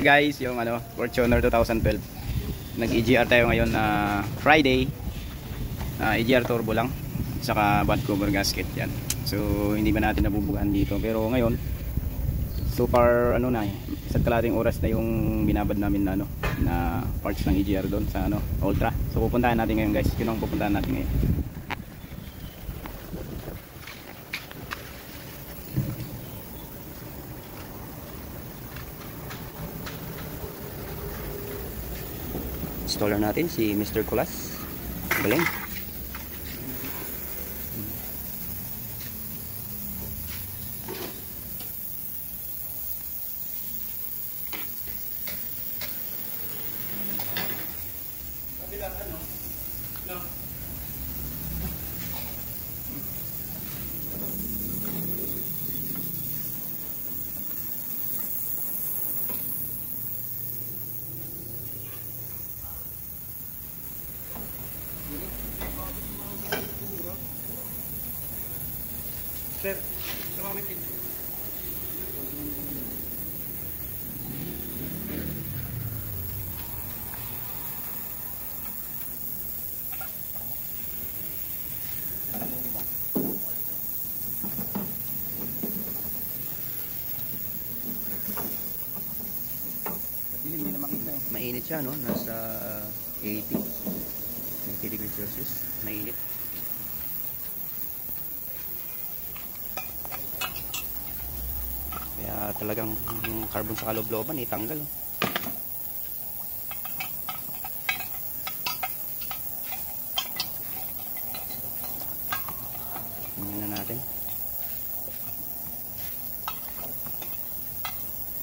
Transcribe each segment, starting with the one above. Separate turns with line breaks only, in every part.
Guys, yung ano, Fortuner 2012. Nag-EGR tayo ngayon na Friday. EGR turbo lang. Saka butt cover gasket yan. So, hindi ba natin nabubugaan dito. Pero ngayon, so far, ano na, isa't kalating oras na yung binabad namin na, ano, na parts ng EGR doon sa ano, Ultra. So, pupuntahan natin ngayon guys. Yun ang pupuntahan natin ngayon. Installer natin si Mr. Kulas. Galing.
Sir, sumamit din.
Mainit siya, no? Nasa 80 degrees Celsius. Mainit. Kaya talagang yung carbon sa kaloob-looban itanggal. Tingnan natin.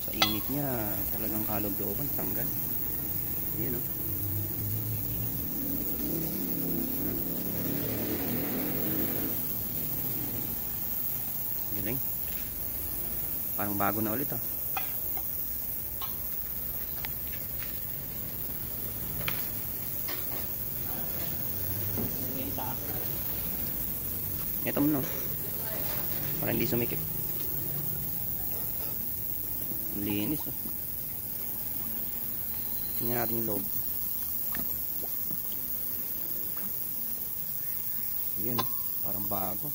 Sa init niya talagang kaloob-looban tanggal. Ayan, no? Galing. Parang bago na ulit, ah. Ito mo, no? Parang hindi sumikip. Linis, oh. Tingnan natin yung loob. Yan, oh. Parang bago.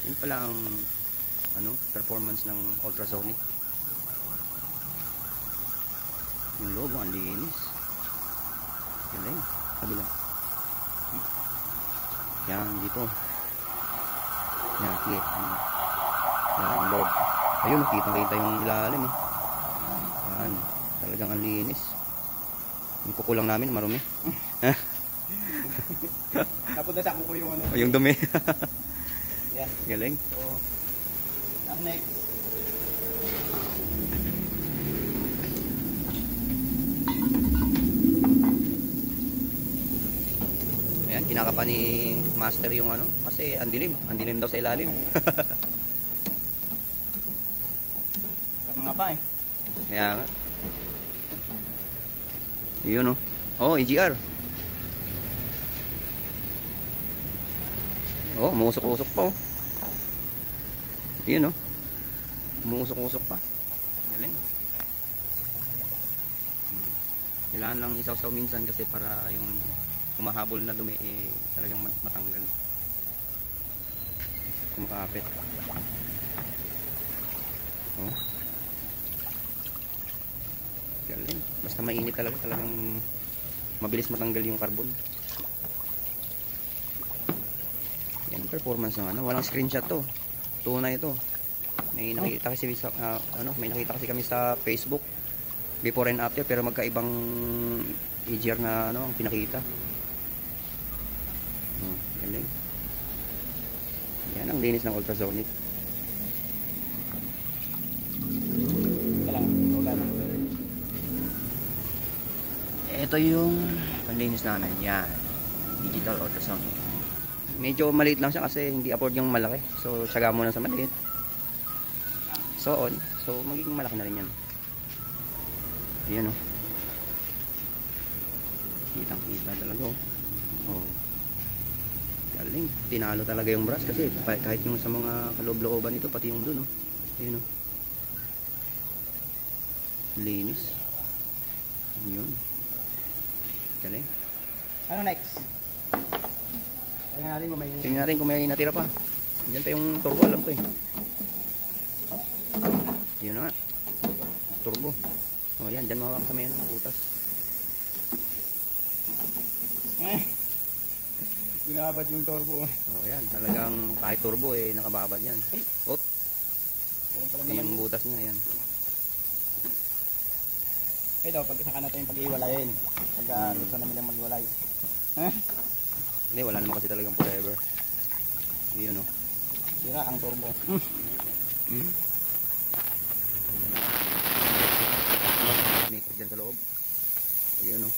Yun pala ang ano, performance ng ultrasonic. Yung loob, ang linis. Galing. Kabila. Yan, dito. Yan, kit. Yan, ang loob. Ayun, kita yung ilalim. Yan, talagang ang linis. Yung kukulang namin, marumi.
Napunta sa kuko yung ano.
Yung dumi.
Yan.
Galing.
So, ang next.
Ayan, kinakapa ni Master yung ano, kasi ang dilim daw sa ilalim.
Mga pa eh.
Kaya nga. Yun, oh. Oh, EGR. Oh, umusok-usok pa, oh. Yun, oh. Umusok-usok pa. Galing. Kailangan lang isaw-saw minsan kasi para yung kumahabol na dumi eh talagang matanggal. Kumakapit. Oh. Galing. Basta mainit talagang mabilis matanggal yung carbon. Yan performance ng ano, walang screenshot to. Tunay ito. May nakita kasi may nakita kasi kami sa Facebook before and after pero magkaibang EGR na ano ang pinakita. Galing. Yan ang linis ng ultrasonic. Ito yung panlinis namin. Yan. Digital ultrasonic. Medyo maliit lang siya kasi hindi afford yung malaki. So, tsaga muna sa maliit. So, on. So, magiging malaki na rin yan. Ayan, oh. Kitang-kita talaga, oh. Oh. Galing. Tinalo talaga yung brush kasi kahit yung sa mga kaloob-looban nito, pati yung dun, oh. Ayun, oh. Linis. Yun. Galing.
Ano next? Tingnan natin kung may...
Tingnan natin kung may natira pa. Diyan pa yung turbo, alam ko eh. Yun na nga. Turbo. O yan, dyan mawawak kami yan. Butas.
Binabad yung turbo.
O yan, talagang kahit turbo eh, nakababad yan. Ot. Yan yung butas niya, yan.
Ito, pag saka natin yung pag-iwalayin. Pag gusto namin lang mag-iwalay.
Hindi, wala naman kasi talagang forever. Yun, no?
Sira ang turbo.
May ikot dyan sa loob. Ayun, no?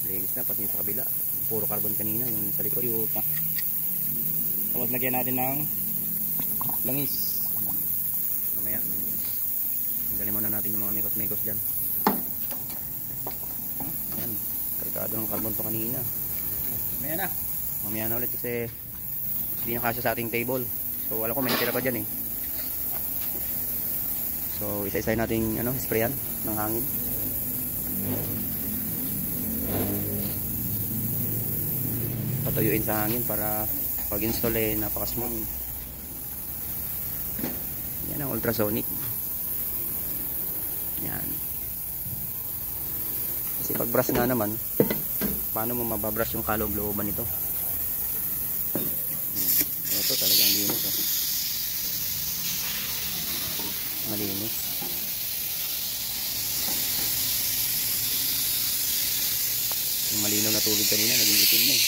Linis na, pati yung sa kabila. Puro carbon kanina, yung sa likod.
Yuta. Tapos lagyan natin ng langis.
Mamaya. Tanggalin muna natin yung mga mikos-mikos dyan. Ayan. Kargado ng carbon to kanina.
Mamaya na.
Mamaya na ulit kasi hindi na kasya sa ating table. So alam ko may natira pa dyan eh. So isa-isa nating sprayan ng hangin. Patuyuin sa hangin para pag install eh napaka-smooth. Yan ang ultrasonic. Yan. Kasi pag brush nga naman, paano mo mababrush yung kaloob-looban nito? Ito talagang linis. Oh. Malinis. Yung malinaw na tubig kanina, naging itim na eh.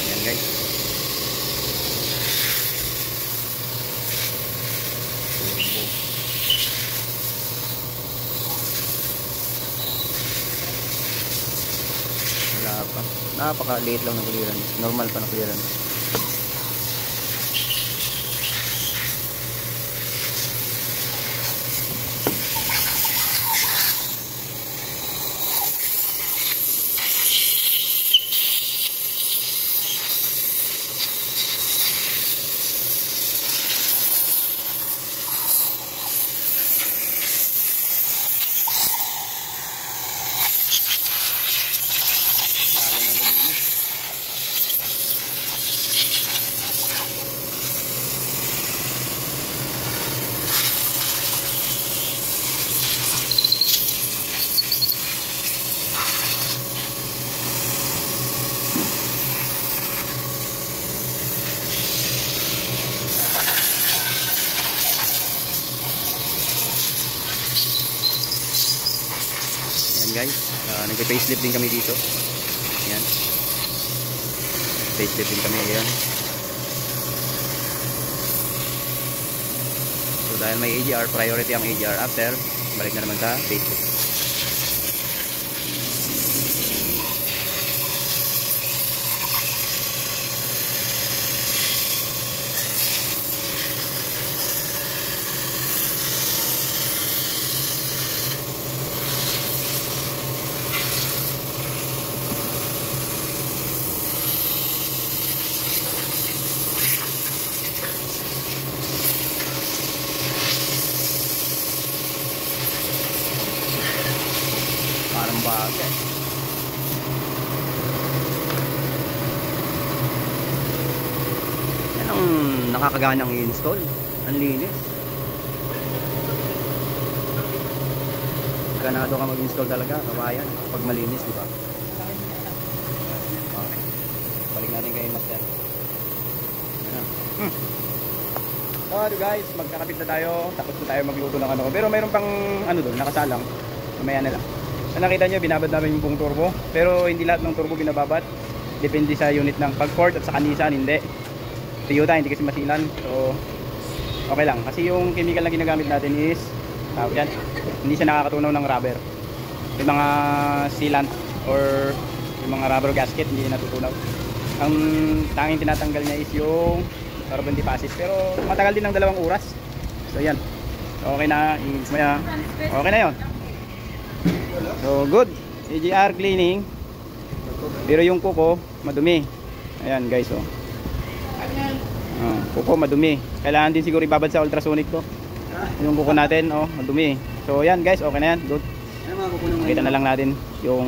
Ayan guys. Wala pa. Napaka-liit lang ng clearance. Normal pa na clearance. Guys, nagpe-facelift din kami dito. Ayan. Facelift din kami. Ayan. So dahil may AGR, priority ang AGR. After, balik na naman sa facelift. Parang bagay. Yan ang nakakaganang i-install. Ang linis. Ganado ka mag-install talaga, kabayan. Pag malinis, di ba? Okay. Balik natin kayo master. Yan na.
So guys, magkakabit na tayo. Tapos na tayo magluto ng ano. Pero mayroon pang doon, nakasalang. Mamaya na lang. So nakita nyo, binabad namin yung buong turbo. Pero hindi lahat ng turbo binababad. Depende sa unit ng pag-Ford at sa Nissan, hindi. Toyota, hindi kasi masilan. So okay lang kasi yung chemical na ginagamit natin is yan, hindi siya nakakatunaw ng rubber. Yung mga sealant or yung mga rubber gasket hindi natutunaw. Ang tanging tinatanggal niya is yung carbon deposit, pero matagal din ng 2 oras. So yan, okay na, okay na yon. So good, EGR cleaning. Pero yung kuko madumi. Ayan guys, oh. Kuko madumi. Kailangan din siguro ibabad sa ultrasonic to. Yung kuko natin, oh, madumi. So yan guys, okay na yan. Good. Kita na lang natin yung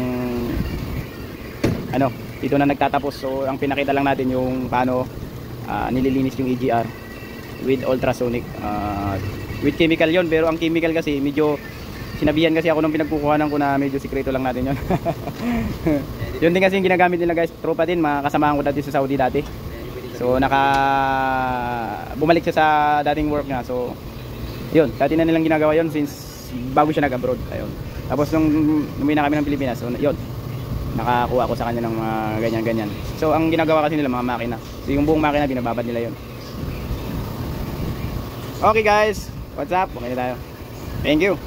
ano, dito na nagtatapos. So ang pinakita lang natin yung paano nililinis yung EGR with ultrasonic, with chemical yon. Pero ang chemical kasi medyo sinabihan kasi ako nung pinagkukuhanan ko na medyo sikreto lang natin yon. Yun din kasi yung ginagamit nila guys, tropa din, mga kasamahan ko dati sa Saudi dati. So bumalik siya sa dating work niya. So yun, dati na nilang ginagawa yon since bago siya nag-abroad. Ayun. Tapos nung umuwi na kami ng Pilipinas, so yun, nakakuha ko sa kanya ng mga ganyan-ganyan. So ang ginagawa kasi nila mga makina. So yung buong makina binababad nila yun. Okay guys, what's up? Okay na tayo. Thank you.